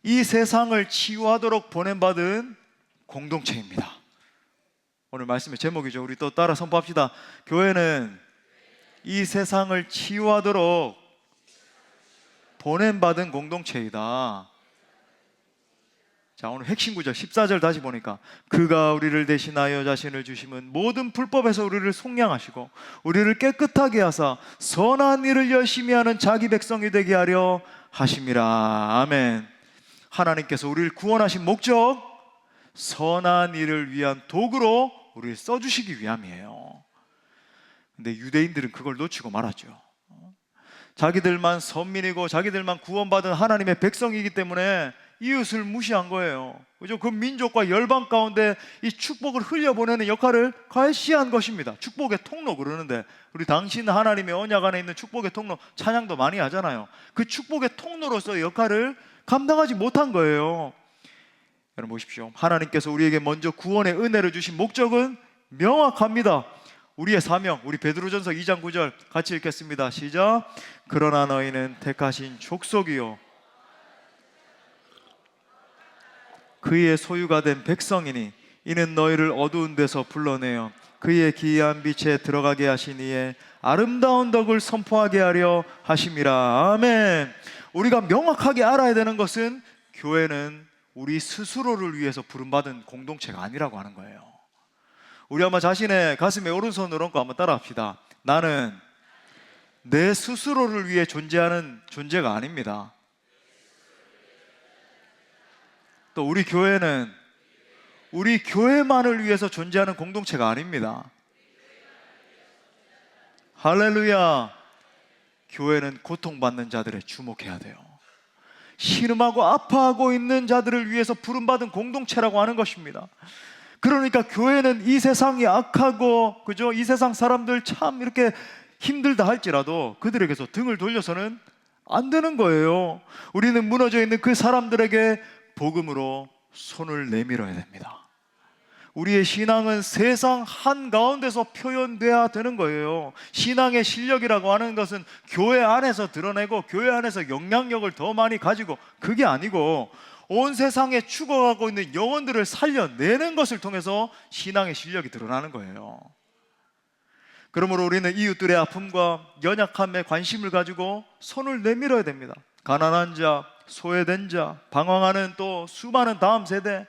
이 세상을 치유하도록 보냄받은 공동체입니다. 오늘 말씀의 제목이죠. 우리 또 따라 선포합시다. 교회는 이 세상을 치유하도록 보냄받은 공동체이다. 자, 오늘 핵심 구절 14절 다시 보니까, 그가 우리를 대신하여 자신을 주심은 모든 불법에서 우리를 속량하시고 우리를 깨끗하게 하사 선한 일을 열심히 하는 자기 백성이 되게 하려 하심이라. 아멘. 하나님께서 우리를 구원하신 목적, 선한 일을 위한 도구로 우리를 써주시기 위함이에요. 근데 유대인들은 그걸 놓치고 말았죠. 자기들만 선민이고 자기들만 구원받은 하나님의 백성이기 때문에 이웃을 무시한 거예요. 그죠? 그 민족과 열방 가운데 이 축복을 흘려보내는 역할을 과시한 것입니다. 축복의 통로 그러는데, 우리 당신 하나님의 언약 안에 있는 축복의 통로 찬양도 많이 하잖아요. 그 축복의 통로로서의 역할을 감당하지 못한 거예요. 여러분 보십시오. 하나님께서 우리에게 먼저 구원의 은혜를 주신 목적은 명확합니다. 우리의 사명, 우리 베드로전서 2장 9절 같이 읽겠습니다. 시작. 그러나 너희는 택하신 족속이요 그의 소유가 된 백성이니 이는 너희를 어두운 데서 불러내어 그의 기이한 빛에 들어가게 하신 이의 아름다운 덕을 선포하게 하려 하심이라. 아멘. 우리가 명확하게 알아야 되는 것은, 교회는 우리 스스로를 위해서 부름받은 공동체가 아니라고 하는 거예요. 우리 한번 자신의 가슴에 오른손을 얹고 한번 따라합시다. 나는 내 스스로를 위해 존재하는 존재가 아닙니다. 또 우리 교회는 우리 교회만을 위해서 존재하는 공동체가 아닙니다. 할렐루야. 교회는 고통받는 자들에 주목해야 돼요. 신음하고 아파하고 있는 자들을 위해서 부름받은 공동체라고 하는 것입니다. 그러니까 교회는 이 세상이 악하고, 그죠? 이 세상 사람들 참 이렇게 힘들다 할지라도 그들에게서 등을 돌려서는 안 되는 거예요. 우리는 무너져 있는 그 사람들에게 복음으로 손을 내밀어야 됩니다. 우리의 신앙은 세상 한가운데서 표현돼야 되는 거예요. 신앙의 실력이라고 하는 것은 교회 안에서 드러내고 교회 안에서 영향력을 더 많이 가지고, 그게 아니고 온 세상에 죽어가고 있는 영혼들을 살려내는 것을 통해서 신앙의 실력이 드러나는 거예요. 그러므로 우리는 이웃들의 아픔과 연약함에 관심을 가지고 손을 내밀어야 됩니다. 가난한 자, 소외된 자, 방황하는 또 수많은 다음 세대,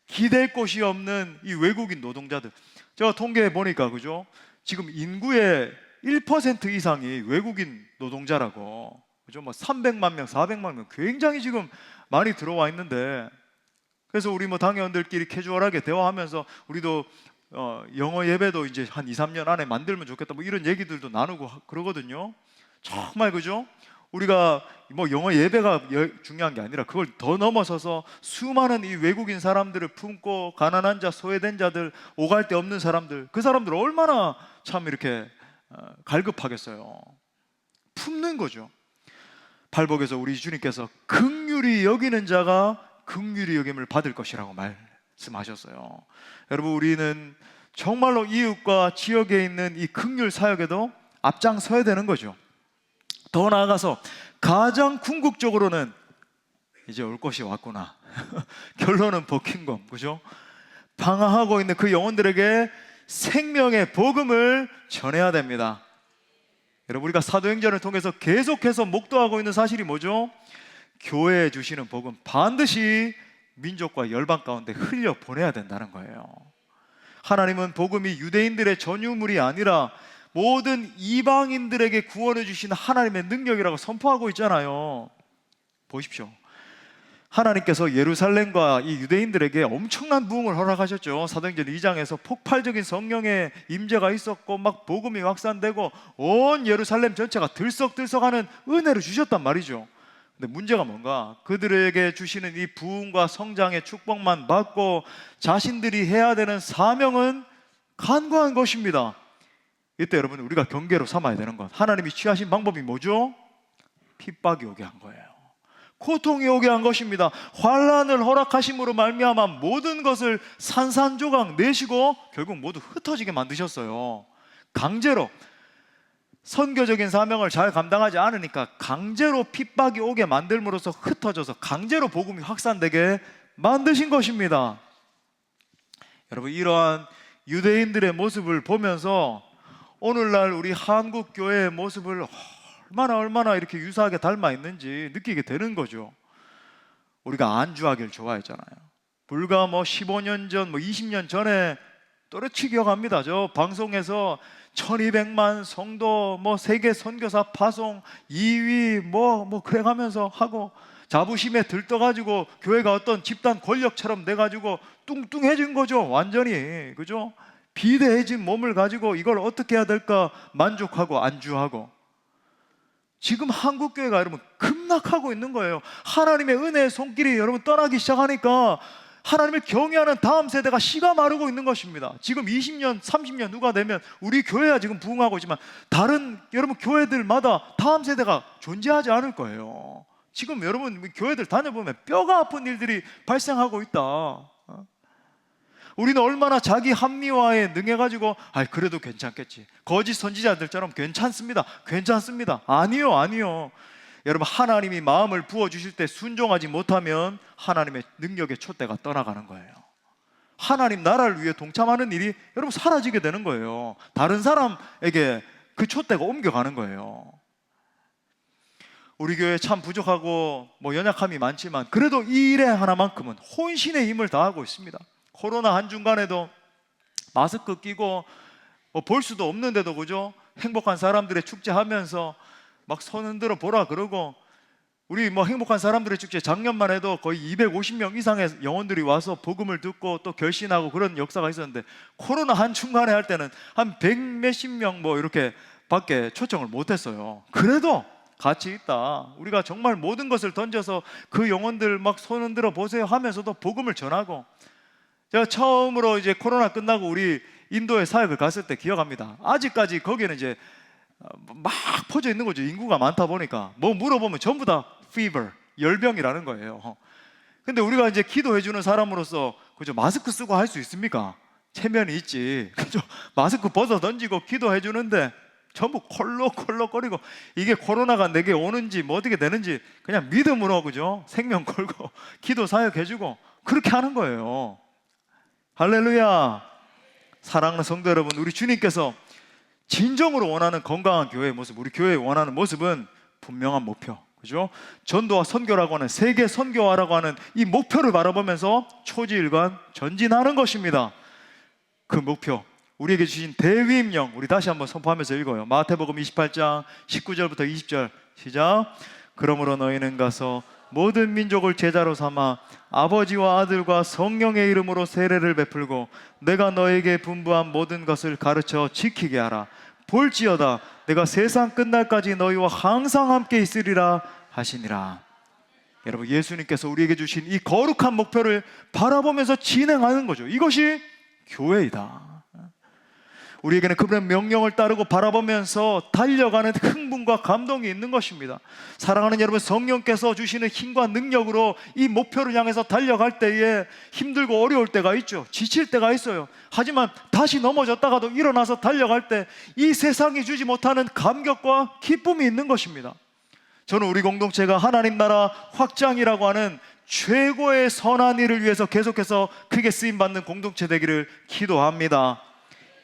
기댈 곳이 없는 이 외국인 노동자들. 제가 통계해 보니까, 그죠? 지금 인구의 1% 이상이 외국인 노동자라고, 그죠? 뭐 300만 명, 400만 명, 굉장히 지금 많이 들어와 있는데, 그래서 우리 뭐 당회원들끼리 캐주얼하게 대화하면서 우리도 영어 예배도 이제 한 2, 3년 안에 만들면 좋겠다, 뭐 이런 얘기들도 나누고 그러거든요. 정말, 그죠? 우리가 뭐 영어 예배가 중요한 게 아니라 그걸 더 넘어서서 수많은 이 외국인 사람들을 품고, 가난한 자, 소외된 자들, 오갈 데 없는 사람들, 그 사람들 얼마나 참 이렇게 갈급하겠어요. 품는 거죠. 팔복에서 우리 주님께서 긍휼히 여기는 자가 긍휼히 여김을 받을 것이라고 말씀하셨어요. 여러분, 우리는 정말로 이웃과 지역에 있는 이 긍휼 사역에도 앞장서야 되는 거죠. 더 나아가서 가장 궁극적으로는 이제 올 것이 왔구나. 결론은 버킹검, 그죠? 방황하고 있는 그 영혼들에게 생명의 복음을 전해야 됩니다. 여러분, 우리가 사도행전을 통해서 계속해서 목도하고 있는 사실이 뭐죠? 교회에 주시는 복음 반드시 민족과 열방 가운데 흘려 보내야 된다는 거예요. 하나님은 복음이 유대인들의 전유물이 아니라 모든 이방인들에게 구원해 주시는 하나님의 능력이라고 선포하고 있잖아요. 보십시오. 하나님께서 예루살렘과 이 유대인들에게 엄청난 부흥을 허락하셨죠. 사도행전 2장에서 폭발적인 성령의 임재가 있었고, 막 복음이 확산되고 온 예루살렘 전체가 들썩들썩하는 은혜를 주셨단 말이죠. 근데 문제가 뭔가, 그들에게 주시는 이 부흥과 성장의 축복만 받고 자신들이 해야 되는 사명은 간과한 것입니다. 이때 여러분, 우리가 경계로 삼아야 되는 건, 하나님이 취하신 방법이 뭐죠? 핍박이 오게 한 거예요. 고통이 오게 한 것입니다. 환난을 허락하심으로 말미암아 모든 것을 산산조각 내시고 결국 모두 흩어지게 만드셨어요. 강제로, 선교적인 사명을 잘 감당하지 않으니까 강제로 핍박이 오게 만들므로써 흩어져서 강제로 복음이 확산되게 만드신 것입니다. 여러분, 이러한 유대인들의 모습을 보면서 오늘날 우리 한국 교회의 모습을 얼마나 이렇게 유사하게 닮아 있는지 느끼게 되는 거죠. 우리가 안주하기를 좋아했잖아요. 불과 뭐 15년 전, 뭐 20년 전에 또렷이 기억합니다. 저 방송에서 1200만 성도 뭐 세계 선교사 파송 2위 뭐 그래가면서 하고, 자부심에 들떠가지고 교회가 어떤 집단 권력처럼 돼가지고 뚱뚱해진 거죠. 완전히, 그죠? 비대해진 몸을 가지고 이걸 어떻게 해야 될까 만족하고 안주하고, 지금 한국교회가 여러분 급락하고 있는 거예요. 하나님의 은혜의 손길이 여러분 떠나기 시작하니까 하나님을 경외하는 다음 세대가 씨가 마르고 있는 것입니다. 지금 20년, 30년 누가 되면 우리 교회가 지금 부흥하고 있지만 다른 여러분 교회들마다 다음 세대가 존재하지 않을 거예요. 지금 여러분 교회들 다녀보면 뼈가 아픈 일들이 발생하고 있다. 우리는 얼마나 자기 합리화에 능해가지고 그래도 괜찮겠지, 거짓 선지자들처럼 괜찮습니다. 아니요. 여러분, 하나님이 마음을 부어주실 때 순종하지 못하면 하나님의 능력의 촛대가 떠나가는 거예요. 하나님 나라를 위해 동참하는 일이 여러분 사라지게 되는 거예요. 다른 사람에게 그 촛대가 옮겨가는 거예요. 우리 교회 참 부족하고 뭐 연약함이 많지만 그래도 이 일에 하나만큼은 혼신의 힘을 다하고 있습니다. 코로나 한중간에도 마스크 끼고 뭐 볼 수도 없는데도, 그죠? 행복한 사람들의 축제하면서 막 손 흔들어 보라 그러고, 우리 뭐 행복한 사람들의 축제 작년만 해도 거의 250명 이상의 영혼들이 와서 복음을 듣고 또 결신하고 그런 역사가 있었는데, 코로나 한 중간에 할 때는 한 100몇십 명 뭐 이렇게 밖에 초청을 못했어요. 그래도 가치 있다. 우리가 정말 모든 것을 던져서 그 영혼들 막 손 흔들어 보세요 하면서도 복음을 전하고, 제가 처음으로 이제 코로나 끝나고 우리 인도에 사역을 갔을 때 기억합니다. 아직까지 거기는 이제 막 퍼져 있는 거죠. 인구가 많다 보니까 뭐 물어보면 전부 다 fever, 열병이라는 거예요. 근데 우리가 이제 기도해 주는 사람으로서 그죠, 마스크 쓰고 할 수 있습니까? 체면이 있지. 그죠? 마스크 벗어 던지고 기도해 주는데 전부 콜록콜록거리고, 이게 코로나가 내게 오는지 뭐 어떻게 되는지 그냥 믿음으로, 그죠? 생명 걸고 기도 사역해 주고 그렇게 하는 거예요. 할렐루야. 사랑하는 성도 여러분, 우리 주님께서 진정으로 원하는 건강한 교회의 모습, 우리 교회의 원하는 모습은 분명한 목표, 그죠? 전도와 선교라고 하는, 세계 선교화라고 하는 이 목표를 바라보면서 초지일관 전진하는 것입니다. 그 목표, 우리에게 주신 대위임령, 우리 다시 한번 선포하면서 읽어요. 마태복음 28장 19절부터 20절 시작. 그러므로 너희는 가서 모든 민족을 제자로 삼아 아버지와 아들과 성령의 이름으로 세례를 베풀고 내가 너에게 분부한 모든 것을 가르쳐 지키게 하라. 볼지어다 내가 세상 끝날까지 너희와 항상 함께 있으리라 하시니라. 여러분, 예수님께서 우리에게 주신 이 거룩한 목표를 바라보면서 진행하는 거죠. 이것이 교회이다. 우리에게는 그분의 명령을 따르고 바라보면서 달려가는 흥분과 감동이 있는 것입니다. 사랑하는 여러분, 성령께서 주시는 힘과 능력으로 이 목표를 향해서 달려갈 때에 힘들고 어려울 때가 있죠. 지칠 때가 있어요. 하지만 다시 넘어졌다가도 일어나서 달려갈 때 이 세상이 주지 못하는 감격과 기쁨이 있는 것입니다. 저는 우리 공동체가 하나님 나라 확장이라고 하는 최고의 선한 일을 위해서 계속해서 크게 쓰임받는 공동체 되기를 기도합니다.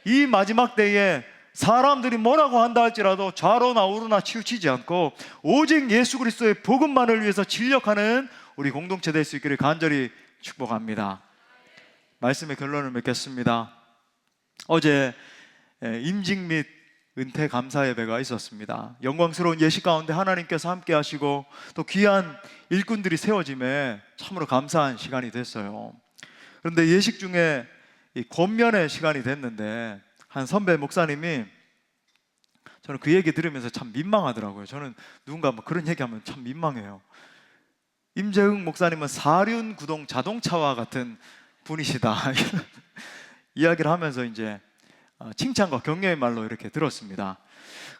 이 마지막 때에 사람들이 뭐라고 한다 할지라도 좌로나 우로나 치우치지 않고 오직 예수 그리스도의 복음만을 위해서 진력하는 우리 공동체 될 수 있기를 간절히 축복합니다. 말씀의 결론을 맺겠습니다. 어제 임직 및 은퇴 감사 예배가 있었습니다. 영광스러운 예식 가운데 하나님께서 함께 하시고 또 귀한 일꾼들이 세워짐에 참으로 감사한 시간이 됐어요. 그런데 예식 중에 이 권면의 시간이 됐는데 한 선배 목사님이, 저는 그 얘기 들으면서 참 민망하더라고요. 저는 누군가 뭐 그런 얘기하면 참 민망해요. 임재흥 목사님은 사륜 구동 자동차와 같은 분이시다 이야기를 하면서 이제 칭찬과 격려의 말로 이렇게 들었습니다.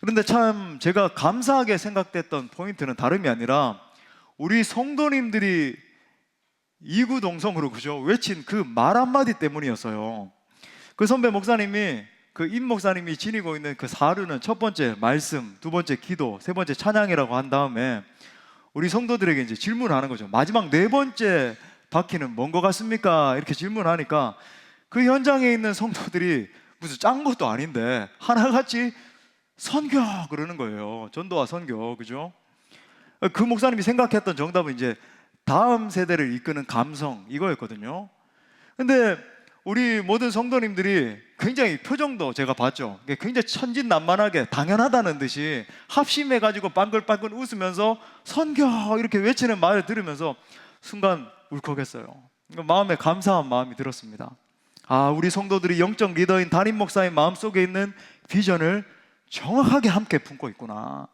그런데 참 제가 감사하게 생각됐던 포인트는 다름이 아니라 우리 성도님들이 이구동성으로, 그죠, 외친 그 말 한마디 때문이었어요. 그 선배 목사님이, 그 임 목사님이 지니고 있는 그 사류는 첫 번째 말씀, 두 번째 기도, 세 번째 찬양이라고 한 다음에 우리 성도들에게 이제 질문하는 거죠. 마지막 네 번째 바퀴는 뭔 것 같습니까? 이렇게 질문하니까 그 현장에 있는 성도들이 무슨 짠 것도 아닌데 하나같이 선교 그러는 거예요. 전도와 선교, 그죠? 그 목사님이 생각했던 정답은 이제 다음 세대를 이끄는 감성, 이거였거든요. 근데 우리 모든 성도님들이 굉장히 표정도 제가 봤죠. 굉장히 천진난만하게 당연하다는 듯이 합심해가지고 빵글빵글 웃으면서 선교 이렇게 외치는 말을 들으면서 순간 울컥했어요. 마음에 감사한 마음이 들었습니다. 아, 우리 성도들이 영적 리더인 담임 목사의 마음속에 있는 비전을 정확하게 함께 품고 있구나.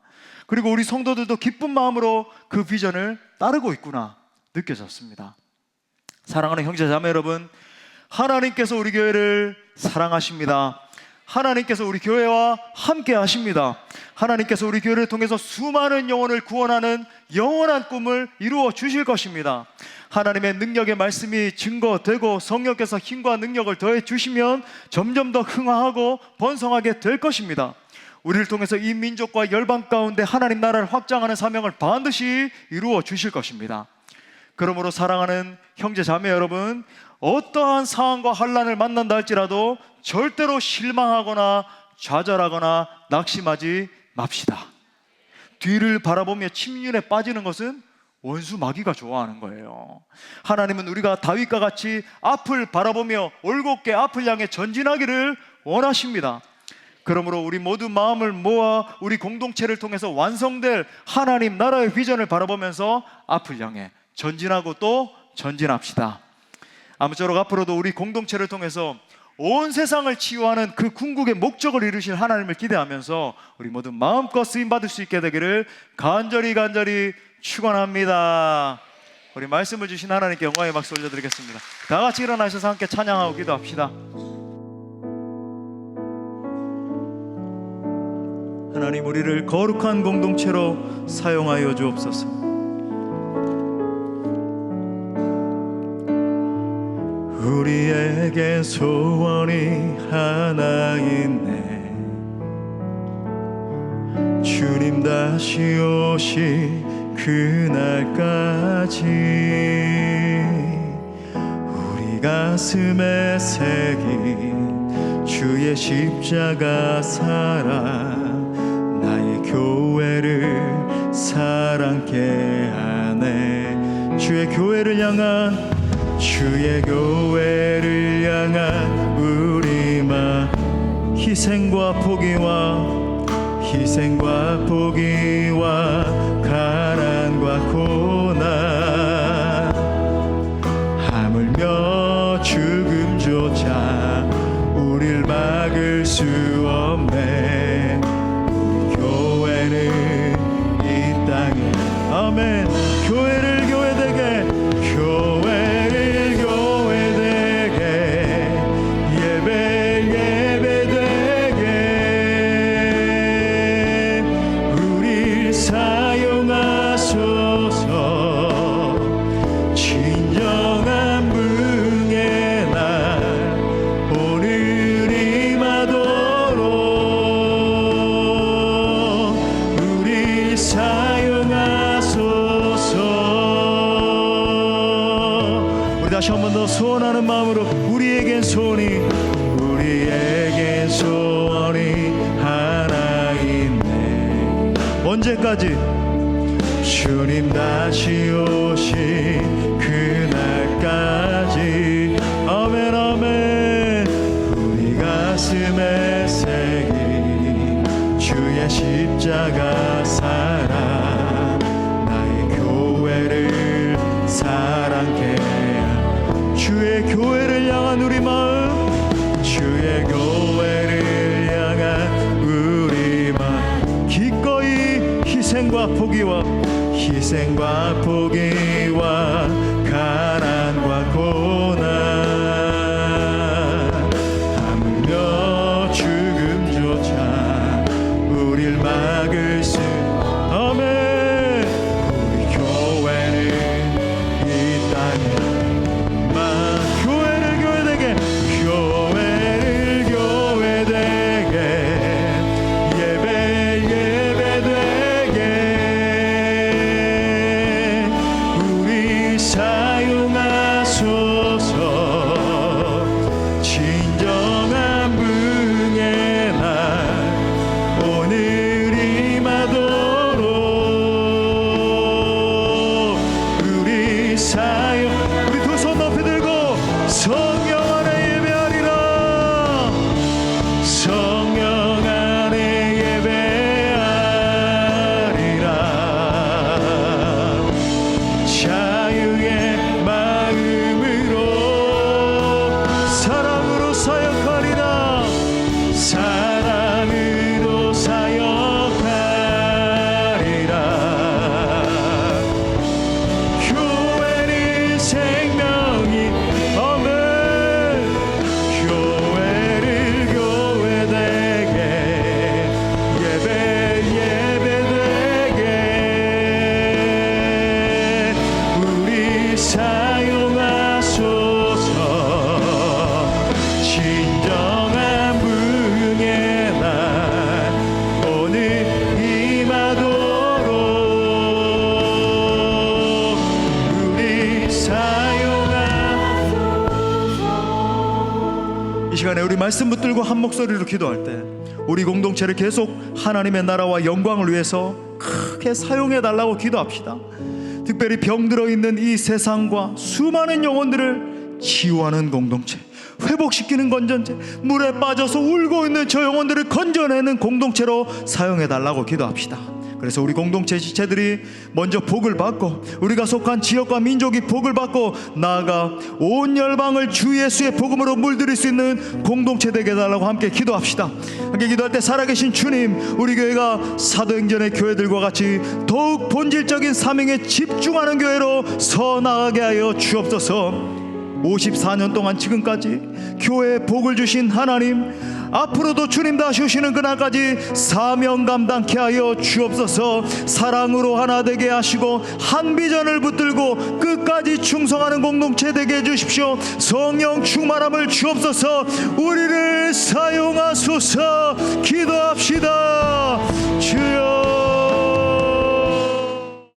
그리고 우리 성도들도 기쁜 마음으로 그 비전을 따르고 있구나 느껴졌습니다. 사랑하는 형제 자매 여러분, 하나님께서 우리 교회를 사랑하십니다. 하나님께서 우리 교회와 함께 하십니다. 하나님께서 우리 교회를 통해서 수많은 영혼을 구원하는 영원한 꿈을 이루어 주실 것입니다. 하나님의 능력의 말씀이 증거되고 성령께서 힘과 능력을 더해 주시면 점점 더 흥황하고 번성하게 될 것입니다. 우리를 통해서 이 민족과 열방 가운데 하나님 나라를 확장하는 사명을 반드시 이루어 주실 것입니다. 그러므로 사랑하는 형제 자매 여러분, 어떠한 상황과 환난을 만난다 할지라도 절대로 실망하거나 좌절하거나 낙심하지 맙시다. 뒤를 바라보며 침륜에 빠지는 것은 원수 마귀가 좋아하는 거예요. 하나님은 우리가 다윗과 같이 앞을 바라보며 올곧게 앞을 향해 전진하기를 원하십니다. 그러므로 우리 모두 마음을 모아 우리 공동체를 통해서 완성될 하나님 나라의 비전을 바라보면서 앞을 향해 전진하고 또 전진합시다. 아무쪼록 앞으로도 우리 공동체를 통해서 온 세상을 치유하는 그 궁극의 목적을 이루실 하나님을 기대하면서 우리 모두 마음껏 쓰임받을 수 있게 되기를 간절히 축원합니다. 우리 말씀을 주신 하나님께 영광의 박수 올려드리겠습니다. 다 같이 일어나셔서 함께 찬양하고 기도합시다. 하나님, 우리를 거룩한 공동체로 사용하여 주옵소서. 우리에게 소원이 하나 있네. 주님 다시 오실 그날까지 우리 가슴에 새긴 주의 십자가 사랑 나의 교회를 사랑케 하네. 주의 교회를 향한 우리 마 희생과 포기와 가난과 고난 하물며 죽음조차 우릴 막을 수 없네. 우리 교회는 이 땅에 아멘. 교회를 교회되게 다시 한 번 더 소원하는 마음으로 우리에겐 소원이 하나 있네. 언제까지? 주님 다시 오신 그날까지 아멘 아멘. 우리 가슴에 새긴 주의 십자가 사랑 나의 교회를 사랑케 주의 교회를 향한 우리 마음 주의 교회를 향한 우리 마음 기꺼이 희생과 포기와 가난과 고난 하물며 죽음조차 우릴 막을 수 아멘. 우리 교회는 이 땅에 이 시간에 우리 말씀 붙들고 한 목소리로 기도할 때 우리 공동체를 계속 하나님의 나라와 영광을 위해서 크게 사용해 달라고 기도합시다. 특별히 병들어 있는 이 세상과 수많은 영혼들을 치유하는 공동체, 회복시키는 건전제, 물에 빠져서 울고 있는 저 영혼들을 건져내는 공동체로 사용해달라고 기도합시다. 그래서 우리 공동체 지체들이 먼저 복을 받고, 우리가 속한 지역과 민족이 복을 받고, 나아가 온 열방을 주 예수의 복음으로 물들일 수 있는 공동체 되게 해달라고 함께 기도합시다. 함께 기도할 때 살아계신 주님, 우리 교회가 사도행전의 교회들과 같이 더욱 본질적인 사명에 집중하는 교회로 서 나가게 하여 주옵소서. 54년 동안 지금까지 교회에 복을 주신 하나님, 앞으로도 주님 다시 오시는 그날까지 사명 감당케 하여 주옵소서. 사랑으로 하나 되게 하시고 한 비전을 붙들고 끝까지 충성하는 공동체 되게 해주십시오. 성령 충만함을 주옵소서. 우리를 사용하소서. 기도합시다.